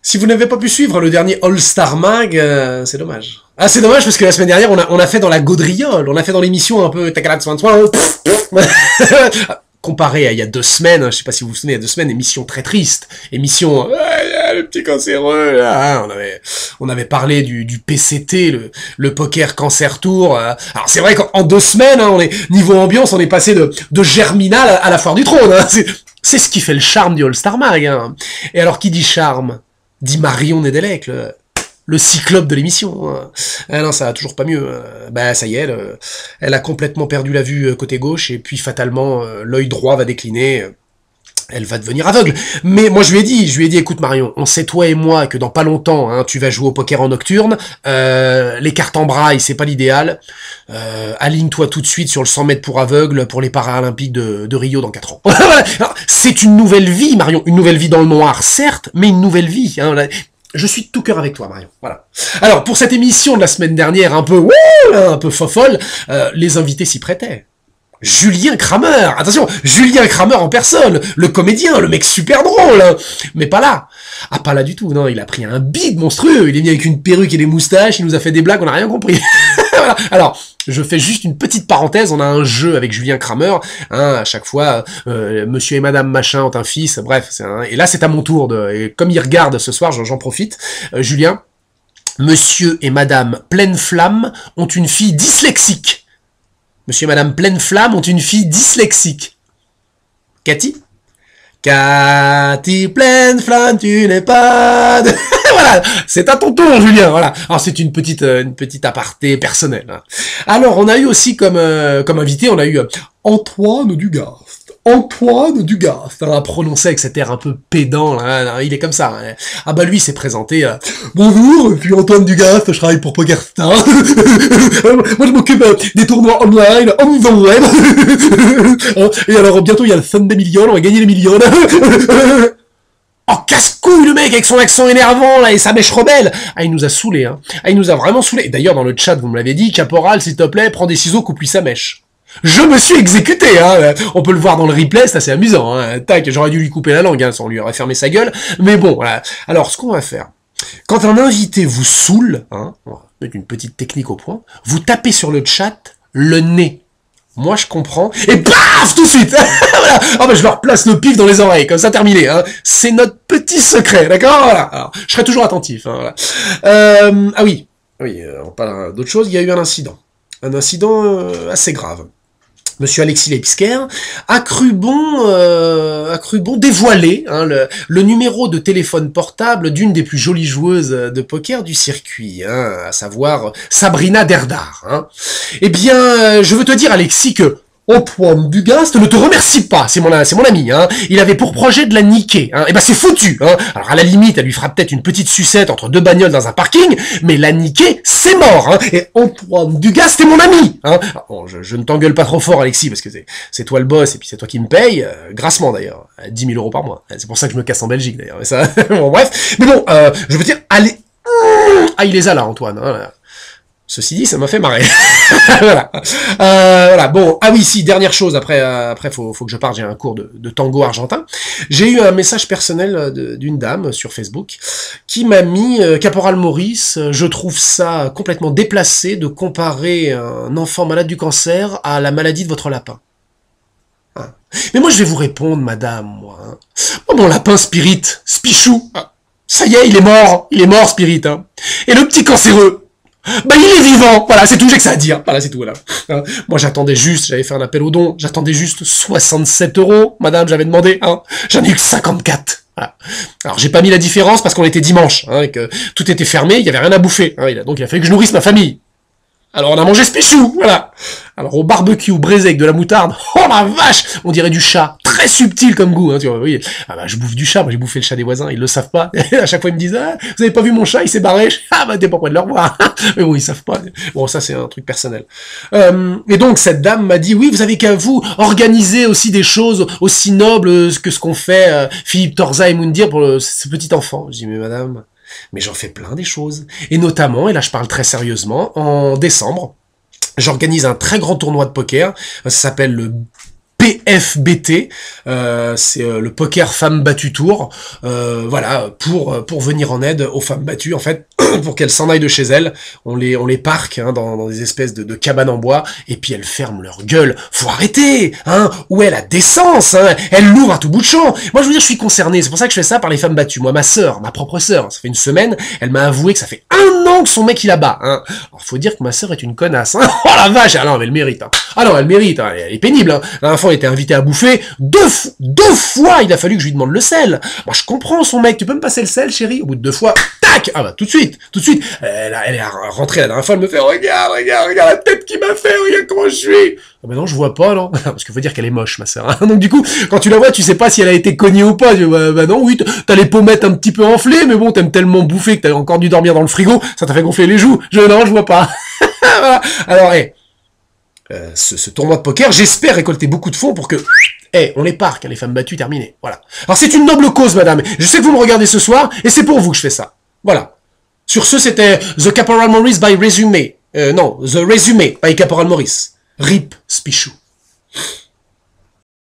Si vous n'avez pas pu suivre le dernier All-Star Mag, c'est dommage. Ah, c'est dommage parce que la semaine dernière, on a fait dans la gaudriole, on a fait dans l'émission un peu comparé à il y a 2 semaines, je sais pas si vous vous souvenez, il y a 2 semaines, émission très triste, émission, le petit cancéreux, là, on avait parlé du PCT, le Poker Cancer Tour. Alors c'est vrai qu'en 2 semaines, on est niveau ambiance, on est passé de Germinal à la Foire du Trône. C'est ce qui fait le charme du All-Star Mag. Et alors qui dit charme dit Marion Nedelec, le cyclope de l'émission. Ah non, ça va toujours pas mieux. Bah ça y est, elle a complètement perdu la vue côté gauche, et puis fatalement, l'œil droit va décliner. Elle va devenir aveugle. Mais moi je lui ai dit, écoute Marion, on sait toi et moi que dans pas longtemps, tu vas jouer au poker en nocturne, les cartes en braille, c'est pas l'idéal. Aligne-toi tout de suite sur le 100 mètres pour aveugle pour les Paralympiques de Rio dans 4 ans. C'est une nouvelle vie, Marion, une nouvelle vie dans le noir, certes, mais une nouvelle vie. Je suis de tout cœur avec toi, Marion. Voilà. Alors, pour cette émission de la semaine dernière, un peu fofolle, les invités s'y prêtaient. Julien Kramer, attention, Julien Kramer en personne, le comédien, le mec super drôle, mais pas là. Ah, pas là du tout, non, il a pris un bide monstrueux, il est venu avec une perruque et des moustaches, il nous a fait des blagues, on n'a rien compris. Voilà. Alors, je fais juste une petite parenthèse, on a un jeu avec Julien Kramer, à chaque fois, monsieur et madame machin ont un fils, bref, et là c'est à mon tour, et comme il regarde ce soir, j'en profite, Julien, monsieur et madame Pleine Flamme ont une fille dyslexique. Monsieur et madame Pleine Flamme ont une fille dyslexique. Cathy Pleine Flamme, tu n'es pas... Voilà, c'est à ton tour, Julien, voilà. Alors, c'est une petite aparté personnelle. Alors, on a eu aussi comme invité, on a eu Antoine Dugast. Antoine Dugast, à prononcer avec cet air un peu pédant, là, il est comme ça. Ah bah lui, il s'est présenté, bonjour, je suis Antoine Dugast, je travaille pour PokerStar. Moi, je m'occupe des tournois online, on the web. Et alors, bientôt, il y a le Sunday Million, on va gagner les millions. Oh, casse-couille, le mec, avec son accent énervant, là, et sa mèche rebelle. Ah, il nous a saoulés, Ah, il nous a vraiment saoulés. D'ailleurs, dans le chat, vous me l'avez dit, Caporal, s'il te plaît, prends des ciseaux, coupe-lui sa mèche. Je me suis exécuté, On peut le voir dans le replay, c'est assez amusant, Tac, j'aurais dû lui couper la langue, ça, on lui aurait fermé sa gueule. Mais bon, voilà. Alors, ce qu'on va faire, quand un invité vous saoule, on va mettre une petite technique au point, vous tapez sur le chat le nez. Moi, je comprends. Et paf, tout de suite. Voilà. Oh, ben, je leur place le pif dans les oreilles, comme ça, terminé. C'est notre petit secret, d'accord. Voilà. Alors, je serai toujours attentif. Voilà. Ah oui, on parle d'autre chose. Il y a eu un incident assez grave. Monsieur Alexis Leipsker a cru bon dévoiler le numéro de téléphone portable d'une des plus jolies joueuses de poker du circuit, à savoir Sabrina Derdar. Eh bien, je veux te dire, Alexis, que Antoine Dugast ne te remercie pas, c'est mon ami, Il avait pour projet de la niquer, Et ben c'est foutu, Alors à la limite, elle lui fera peut-être une petite sucette entre 2 bagnoles dans un parking, mais la niquer, c'est mort, Et Antoine Dugast est mon ami, Bon, je ne t'engueule pas trop fort, Alexis, parce que c'est toi le boss, et puis c'est toi qui me paye, grassement d'ailleurs, 10 000 € par mois. C'est pour ça que je me casse en Belgique d'ailleurs, mais ça, bon bref. Mais bon, je veux dire, allez, il les a là, Antoine, Ceci dit, ça m'a fait marrer. Voilà. Bon, ah oui, si, dernière chose, après faut que je parte, j'ai un cours de tango argentin. J'ai eu un message personnel d'une dame sur Facebook qui m'a mis Caporal Maurice, je trouve ça complètement déplacé de comparer un enfant malade du cancer à la maladie de votre lapin. Mais moi, je vais vous répondre, madame, moi. Moi, mon lapin Spirit, Spichou, ça y est, il est mort, Spirit, Et le petit cancéreux, bah il est vivant, voilà, c'est tout, j'ai que ça à dire, voilà, c'est tout, voilà. Moi j'avais fait un appel aux dons, j'attendais juste 67 €, madame, j'avais demandé, j'en ai eu que 54. Voilà. Alors j'ai pas mis la différence parce qu'on était dimanche, et que tout était fermé, il y avait rien à bouffer, donc il a fallu que je nourrisse ma famille. Alors on a mangé Spichou, voilà. Alors au barbecue braisé avec de la moutarde, oh la vache, on dirait du chat, très subtil comme goût, tu vois, oui. Ah bah je bouffe du chat, moi j'ai bouffé le chat des voisins, ils le savent pas. À chaque fois ils me disent vous avez pas vu mon chat, il s'est barré. Ah bah t'es pas près de le revoir. Mais bon ils savent pas. Bon ça c'est un truc personnel. Et donc cette dame m'a dit oui vous avez qu'à vous organiser aussi des choses aussi nobles que ce qu'on fait Philippe Torza et Moundir pour ce petit enfant. Je dis mais madame. Mais j'en fais plein des choses. Et notamment, et là je parle très sérieusement, en décembre, j'organise un très grand tournoi de poker. Ça s'appelle le PFBT, c'est le Poker Femmes Battues Tour, voilà, pour venir en aide aux femmes battues, en fait, pour qu'elles s'en aillent de chez elles. On les parque hein, dans des espèces de cabanes en bois, et puis elles ferment leur gueule. Faut arrêter, hein, où est la décence, hein, elle l'ouvre à tout bout de champ. Moi, je veux dire, je suis concerné, c'est pour ça que je fais ça par les femmes battues. Moi, ma propre sœur, ça fait une semaine, elle m'a avoué que ça fait 1 an que son mec il la bat, hein. Alors, faut dire que ma sœur est une connasse, hein. Oh la vache, ah non, mais elle mérite, hein. Ah non, elle mérite, hein. Elle est pénible, hein. La dernière fois, elle était invitée à bouffer, deux fois, il a fallu que je lui demande le sel. Moi, je comprends son mec, tu peux me passer le sel, chérie? Au bout de 2 fois, tac! Ah bah, tout de suite. Elle est rentrée la dernière fois, elle me fait, regarde la tête qu'il m'a fait, regarde comment je suis. Ah bah non, je vois pas, non. Parce qu'il faut dire qu'elle est moche, ma sœur, hein. Donc du coup, quand tu la vois, tu sais pas si elle a été cognée ou pas. Bah non, oui, t'as les pommettes un petit peu enflées, mais bon, t'aimes tellement bouffer que t'as encore dû dormir dans le frigo, ça t'a fait gonfler les joues. Non, je vois pas. Alors, ce tournoi de poker, j'espère récolter beaucoup de fonds pour que... on les parque, hein, les femmes battues, terminé. Voilà. Alors c'est une noble cause, madame. Je sais que vous me regardez ce soir, et c'est pour vous que je fais ça. Voilà. Sur ce, c'était The Caporal Maurice by Resume. Non, The Resume by Caporal Maurice. RIP Spichou.